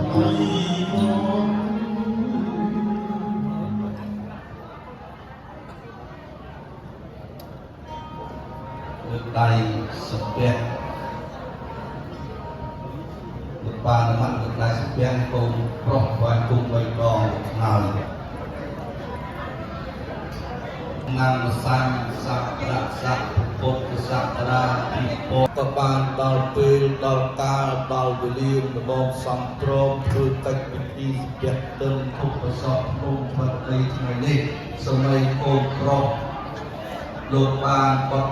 ដៃសំពះបានមិនដៃសំពះកូនប្រុសបានគុំ3ដងហើយនាមសញ្ញសក្តិស័ក្តិពុទ្ធសក្តាភិពុទ្ធក៏បានដល់ពេលដល់កាលដល់វេលាដំបងសំព្រមធ្វើកិច្ចពិធីស្ពះទិនឧបសពក្នុងបទនៃថ្ងៃនេះសម្រាប់កូនប្រុសលោកបានបត់